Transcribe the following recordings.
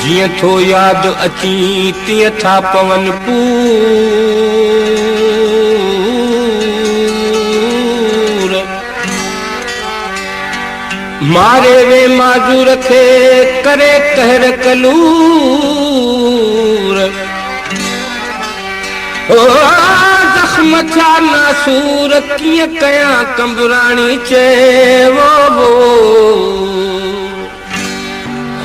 जियं थो याद अची तीअं था पवन पूर मारे वे माजूर खे करे कहर कलूर ओ जख्म छा नासूर कीअं कयां कंबराणी चयो वो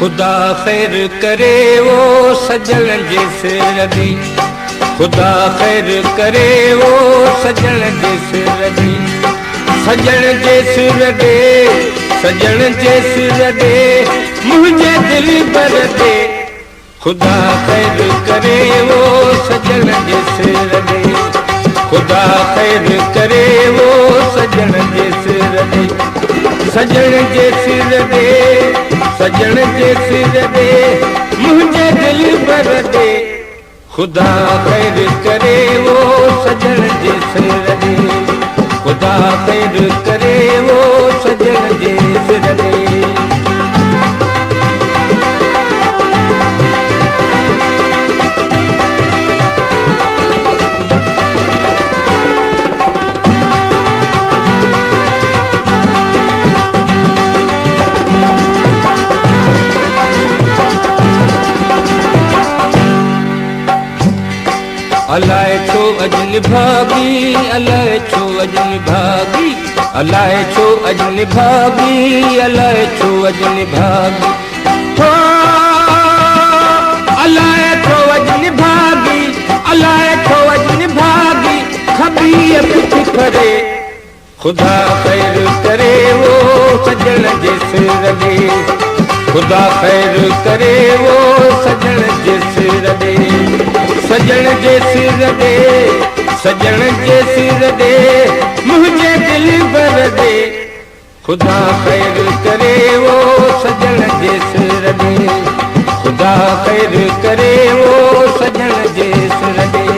खुदा खैर करे वो सजण जे सिर दी खुदा खैर करे वो सजण जे सिर दी सजण जे सिर दे सजण जे सिर दे मुझे दिल भर दे खुदा खैर करे वो सजण जे सिर दे खुदा खैर करे वो सजण जे सिर दे सजण जे सिर दे सजण जे सिर दे मुझे दिल भर दे खुदा खैर करे वो सजण जे सिर दे खुदा खैर करे वो सजण जे सिर दे अलाए छो अजन भागी अलाए छो अजन भागी अलाए छो अजन भागी अलाए छो अजन भागी हो अलाए छो अजन भागी अलाए छो अजन भागी खबी पिठ करे खुदा खैर करे वो सजण जे सिर दे खुदा खैर करे वो सजण जे सिर दे सजण जे सिर दे सजण जे सिर दे मुझे दिल भर दे खुदा खैर करे वो सजण जे सिर दे खुदा खैर करे वो सजण जे सिर दे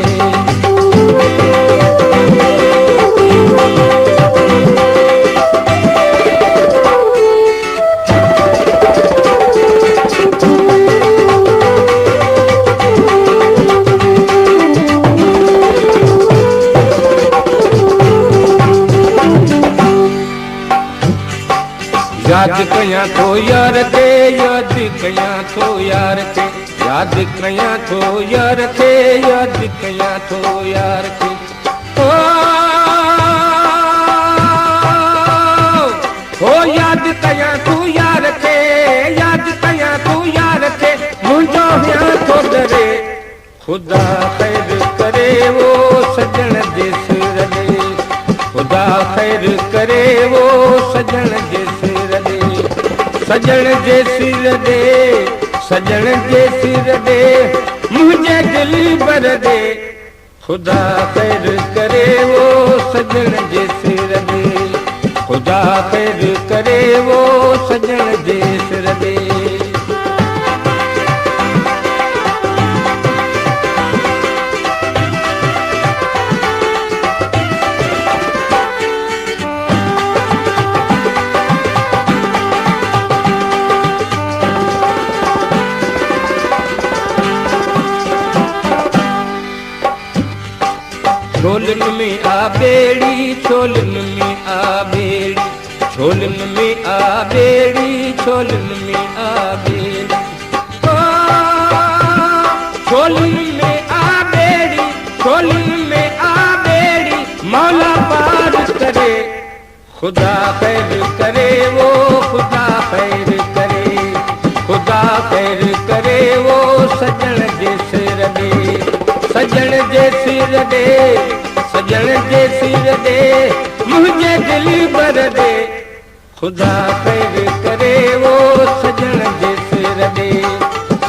याद कयां थो यार के याद कयां थो यार के याद कयां थो यार के याद कयां थो यार के हो याद कयां थो यार के याद कयां थो यार के मुंहिंजो हियां थो डरे खुदा खैर करे वो सजण जे सिर दे खुदा खैर करे वो सजण जे सिर दे सजण जे सिर दे सजण जे सिर दे मुझे दिल भर दे खुदा खैर करे वो सजण जे सिर दे खुदा खैर करे वो सजण जे सिर दे छोलन में आ बेड़ी छोलन में आ बेड़ी छोलन में आ बेड़ी छोलन में आ बेड़ी छोलन में आ बेड़ी छोलन में आ बेड़ी मौला पार करे खुदा खैर करे वो खुदा खैर करे खुदा खैर करे वो सजण जे सिर दे सजण जे सिर दे सजण जे सिर दे मुझे दिल भर दे खुदा खैर करे वो सजण जे सिर दे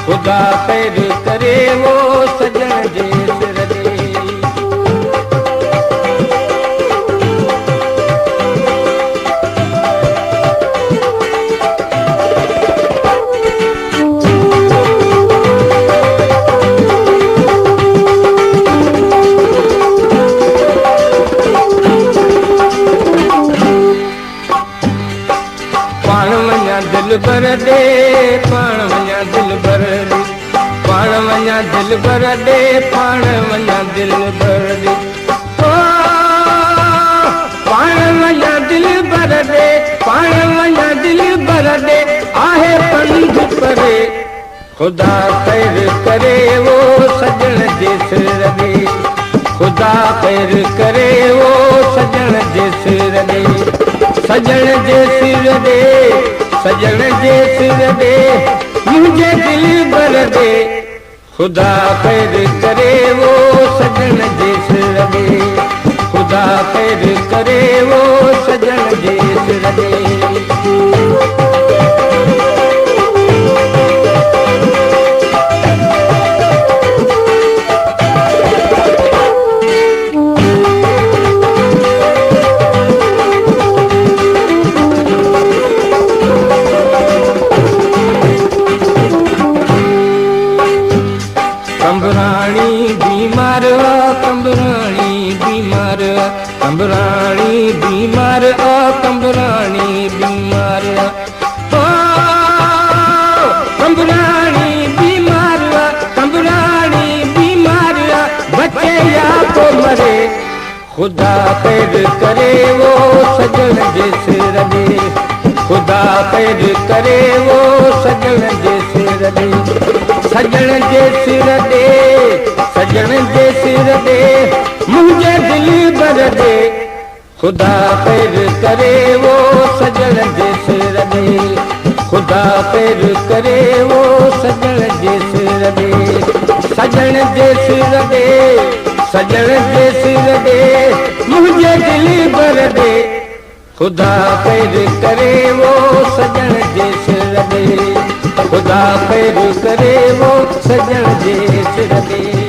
खुदा खैर करे वो सजण जे सिर दे दिल बर दे पाण वञा दिल बर दे पाण वञा दिल बर दे पाण वञा दिल बर दे पाण वञा दिल बर दे पाण वञा दिल बर दे आहे पंध परे खुदा खैर करे वो सजण जे सिर दे खुदा खैर करे वो सजण जे सिर दे सजण जे सिर दे सजण जे सिर दे मुझे दिल बर दे खुदा खैर करे वो सजण जे सिर दे खुदा खैर करे वो सजण जे सिर दे कंबराणी बीमार कंबराणी बीमार कंबराणी बीमार कंबराणी बीमार कंबराणी बीमार कंबराणी बीमार बच्चे या को मरे खुदा खैर करे वो सजण जे सिर दे खुदा खैर करे वो सजण जे सिर दे सजण जे सिर दे सजण जे सिर दे मुझे दिल बर दे खुदा खैर करे वो सजण जे सिर दे खुदा खैर करे वो सजण जे सिर दे सजण जे सिर दे सजण जे सिर दे मुझे दिल बर दे खुदा खैर करे वो सजण जे सिर दे खुदा खैर करे वो सजण जे सिर दे